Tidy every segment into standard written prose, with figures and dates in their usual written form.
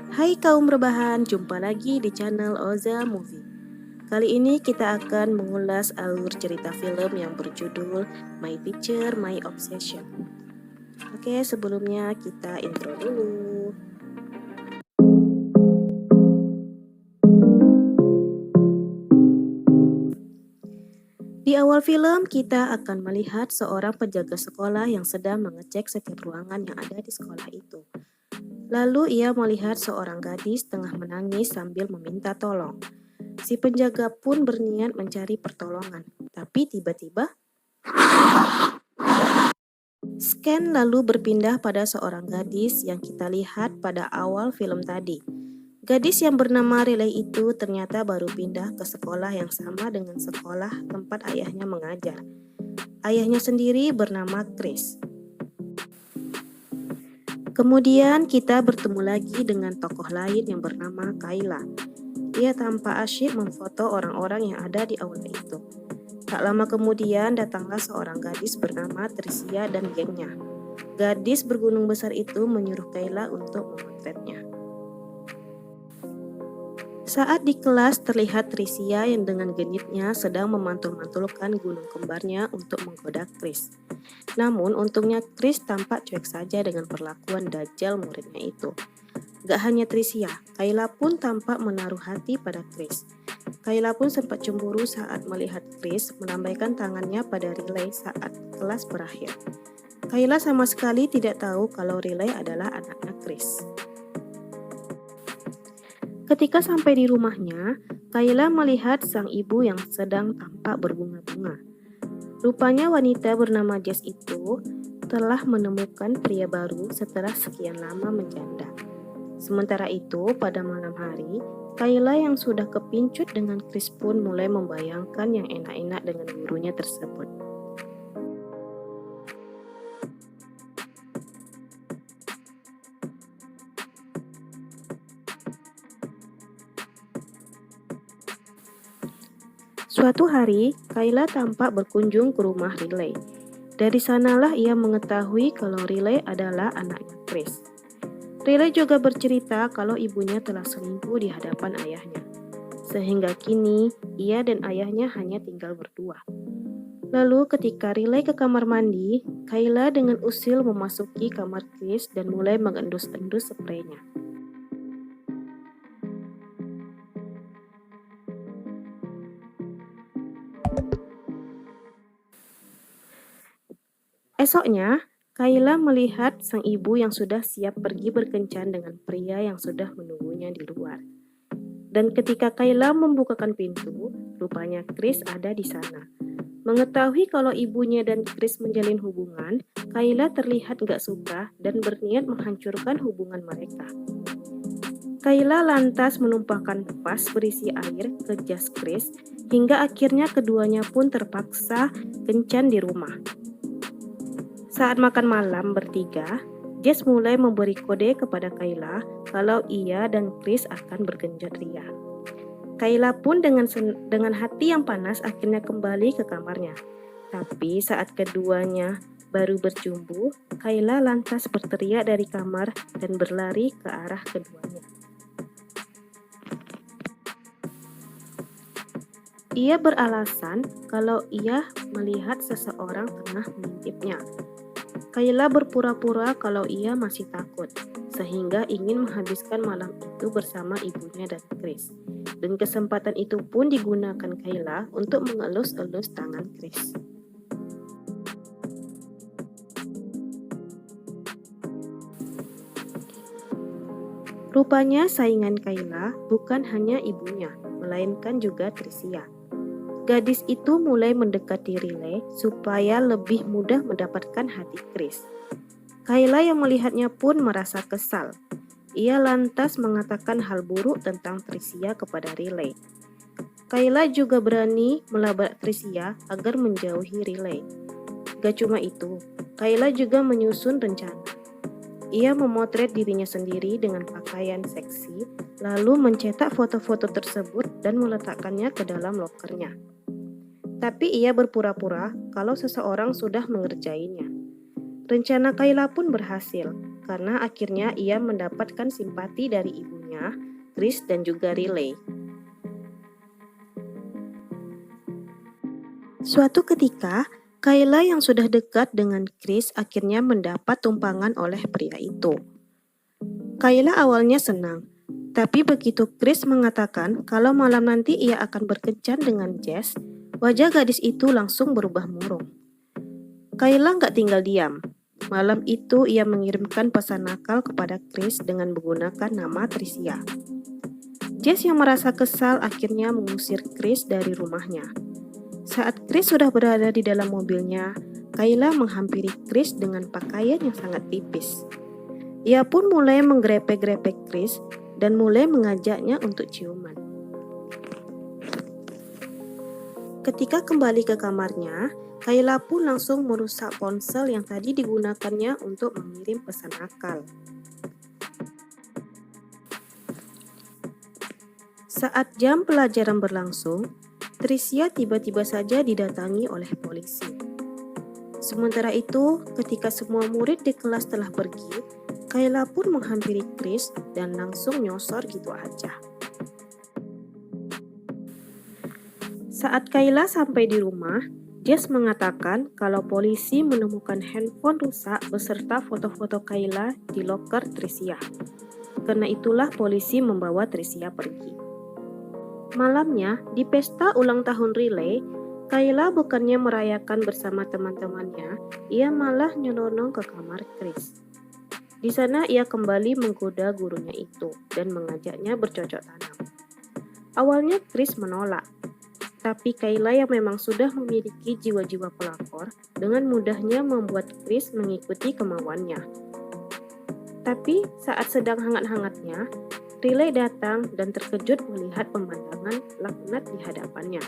Hai kaum rebahan, jumpa lagi di channel Oza Movie. Kali ini kita akan mengulas alur cerita film yang berjudul My Teacher, My Obsession. Oke, sebelumnya kita intro dulu. Di awal film, kita akan melihat seorang penjaga sekolah yang sedang mengecek setiap ruangan yang ada di sekolah itu. Lalu ia melihat seorang gadis tengah menangis sambil meminta tolong. Si penjaga pun berniat mencari pertolongan, tapi tiba-tiba scan lalu berpindah pada seorang gadis yang kita lihat pada awal film tadi. Gadis yang bernama Riley itu ternyata baru pindah ke sekolah yang sama dengan sekolah tempat ayahnya mengajar. Ayahnya sendiri bernama Chris. Kemudian kita bertemu lagi dengan tokoh lain yang bernama Kayla. Ia tampak asyik memfoto orang-orang yang ada di aula itu. Tak lama kemudian datanglah seorang gadis bernama Tricia dan gengnya. Gadis bergunung besar itu menyuruh Kayla untuk memotretnya. Saat di kelas terlihat Tricia yang dengan genitnya sedang memantul-mantulkan gunung kembarnya untuk menggoda Chris. Namun untungnya Chris tampak cuek saja dengan perlakuan dajjal muridnya itu. Gak hanya Tricia, Kayla pun tampak menaruh hati pada Chris. Kayla pun sempat cemburu saat melihat Chris melambaikan tangannya pada Riley saat kelas berakhir. Kayla sama sekali tidak tahu kalau Riley adalah anaknya Chris. Ketika sampai di rumahnya, Kayla melihat sang ibu yang sedang tampak berbunga-bunga. Rupanya wanita bernama Jess itu telah menemukan pria baru setelah sekian lama menjanda. Sementara itu, pada malam hari, Kayla yang sudah kepincut dengan Chris pun mulai membayangkan yang enak-enak dengan gurunya tersebut. Suatu hari, Kayla tampak berkunjung ke rumah Riley. Dari sanalah ia mengetahui kalau Riley adalah anaknya Chris. Riley juga bercerita kalau ibunya telah selingkuh di hadapan ayahnya. Sehingga kini, ia dan ayahnya hanya tinggal berdua. Lalu ketika Riley ke kamar mandi, Kayla dengan usil memasuki kamar Chris dan mulai mengendus-endus spraynya. Esoknya, Kayla melihat sang ibu yang sudah siap pergi berkencan dengan pria yang sudah menunggunya di luar. Dan ketika Kayla membukakan pintu, rupanya Chris ada di sana. Mengetahui kalau ibunya dan Chris menjalin hubungan, Kayla terlihat gak suka dan berniat menghancurkan hubungan mereka. Kayla lantas menumpahkan vas berisi air ke jas Chris hingga akhirnya keduanya pun terpaksa kencan di rumah. Saat makan malam bertiga, Jess mulai memberi kode kepada Kayla kalau ia dan Chris akan bergenjot ria. Kayla pun dengan hati yang panas akhirnya kembali ke kamarnya. Tapi saat keduanya baru berjumpa, Kayla lantas berteriak dari kamar dan berlari ke arah keduanya. Ia beralasan kalau ia melihat seseorang tengah mengintipnya. Kayla berpura-pura kalau ia masih takut, sehingga ingin menghabiskan malam itu bersama ibunya dan Chris. Dan kesempatan itu pun digunakan Kayla untuk mengelus-elus tangan Chris. Rupanya saingan Kayla bukan hanya ibunya, melainkan juga Tricia. Gadis itu mulai mendekati Riley supaya lebih mudah mendapatkan hati Chris. Kayla yang melihatnya pun merasa kesal. Ia lantas mengatakan hal buruk tentang Tricia kepada Riley. Kayla juga berani melabrak Tricia agar menjauhi Riley. Gak cuma itu, Kayla juga menyusun rencana. Ia memotret dirinya sendiri dengan pakaian seksi, lalu mencetak foto-foto tersebut dan meletakkannya ke dalam lokernya. Tapi ia berpura-pura kalau seseorang sudah mengerjainya. Rencana Kayla pun berhasil, karena akhirnya ia mendapatkan simpati dari ibunya, Chris dan juga Riley. Suatu ketika, Kayla yang sudah dekat dengan Chris akhirnya mendapat tumpangan oleh pria itu. Kayla awalnya senang, tapi begitu Chris mengatakan kalau malam nanti ia akan berkencan dengan Jess, wajah gadis itu langsung berubah murung. Kayla nggak tinggal diam. Malam itu ia mengirimkan pesan nakal kepada Chris dengan menggunakan nama Tricia. Jess yang merasa kesal akhirnya mengusir Chris dari rumahnya. Saat Chris sudah berada di dalam mobilnya, Kayla menghampiri Chris dengan pakaian yang sangat tipis. Ia pun mulai menggrepe-grepe Chris dan mulai mengajaknya untuk ciuman. Ketika kembali ke kamarnya, Kayla pun langsung merusak ponsel yang tadi digunakannya untuk mengirim pesan nakal. Saat jam pelajaran berlangsung, Tricia tiba-tiba saja didatangi oleh polisi. Sementara itu, ketika semua murid di kelas telah pergi, Kayla pun menghampiri Chris dan langsung nyosor gitu aja. Saat Kayla sampai di rumah, Jess mengatakan kalau polisi menemukan handphone rusak beserta foto-foto Kayla di loker Tricia. Karena itulah polisi membawa Tricia pergi. Malamnya, di pesta ulang tahun Riley, Kayla bukannya merayakan bersama teman-temannya, ia malah nyelonong ke kamar Chris. Di sana ia kembali menggoda gurunya itu dan mengajaknya bercocok tanam. Awalnya Chris menolak, tapi Kayla yang memang sudah memiliki jiwa-jiwa pelakor dengan mudahnya membuat Chris mengikuti kemauannya. Tapi saat sedang hangat-hangatnya, Riley datang dan terkejut melihat pemandangan laknat di hadapannya.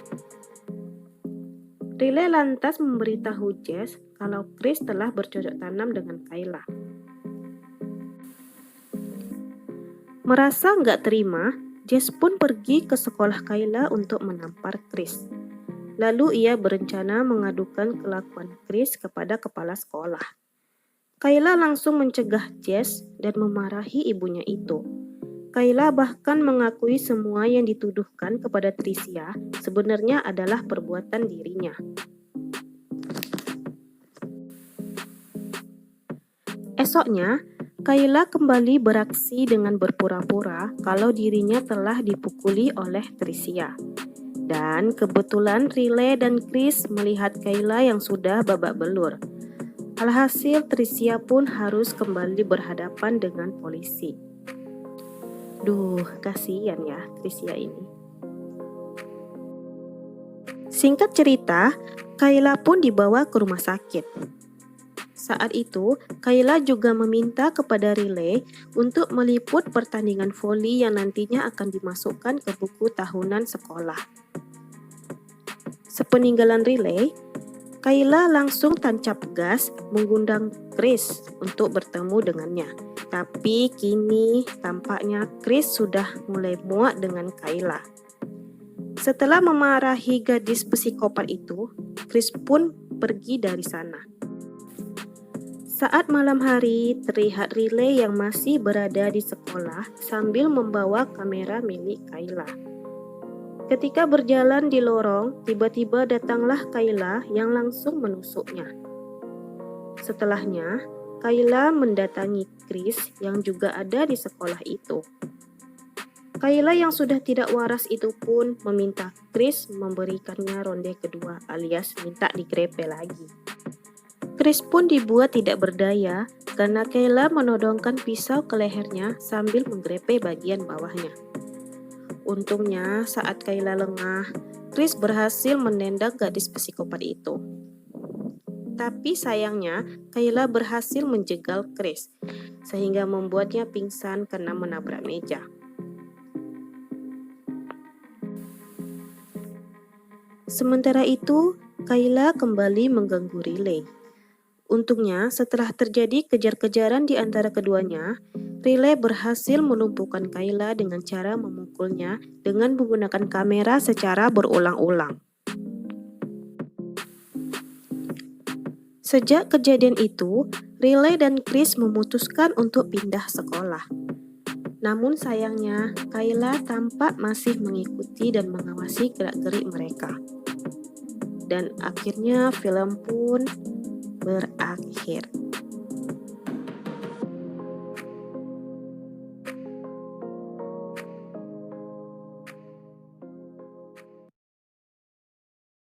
Riley lantas memberitahu Jess kalau Chris telah bercocok tanam dengan Kayla. Merasa nggak terima, Jess pun pergi ke sekolah Kayla untuk menampar Chris. Lalu ia berencana mengadukan kelakuan Chris kepada kepala sekolah. Kayla langsung mencegah Jess dan memarahi ibunya itu. Kayla bahkan mengakui semua yang dituduhkan kepada Tricia sebenarnya adalah perbuatan dirinya. Esoknya, Kayla kembali beraksi dengan berpura-pura kalau dirinya telah dipukuli oleh Tricia. Dan kebetulan Riley dan Chris melihat Kayla yang sudah babak belur. Alhasil Tricia pun harus kembali berhadapan dengan polisi. Duh, kasihan ya Tricia ini. Singkat cerita, Kayla pun dibawa ke rumah sakit. Saat itu, Kayla juga meminta kepada Riley untuk meliput pertandingan voli yang nantinya akan dimasukkan ke buku tahunan sekolah. Sepeninggalan Riley, Kayla langsung tancap gas mengundang Chris untuk bertemu dengannya. Tapi kini tampaknya Chris sudah mulai muak dengan Kayla. Setelah memarahi gadis psikopat itu, Chris pun pergi dari sana. Saat malam hari, terlihat Riley yang masih berada di sekolah sambil membawa kamera milik Kayla. Ketika berjalan di lorong, tiba-tiba datanglah Kayla yang langsung menusuknya. Setelahnya, Kayla mendatangi Chris yang juga ada di sekolah itu. Kayla yang sudah tidak waras itu pun meminta Chris memberikannya ronde kedua alias minta digrepe lagi. Chris pun dibuat tidak berdaya karena Kayla menodongkan pisau ke lehernya sambil menggrepe bagian bawahnya. Untungnya saat Kayla lengah, Chris berhasil menendang gadis psikopat itu. Tapi sayangnya Kayla berhasil menjegal Chris sehingga membuatnya pingsan karena menabrak meja. Sementara itu, Kayla kembali mengganggu Riley. Untungnya, setelah terjadi kejar-kejaran di antara keduanya, Riley berhasil melumpuhkan Kayla dengan cara memukulnya dengan menggunakan kamera secara berulang-ulang. Sejak kejadian itu, Riley dan Chris memutuskan untuk pindah sekolah. Namun sayangnya, Kayla tampak masih mengikuti dan mengawasi gerak-gerik mereka. Dan akhirnya film pun berakhir.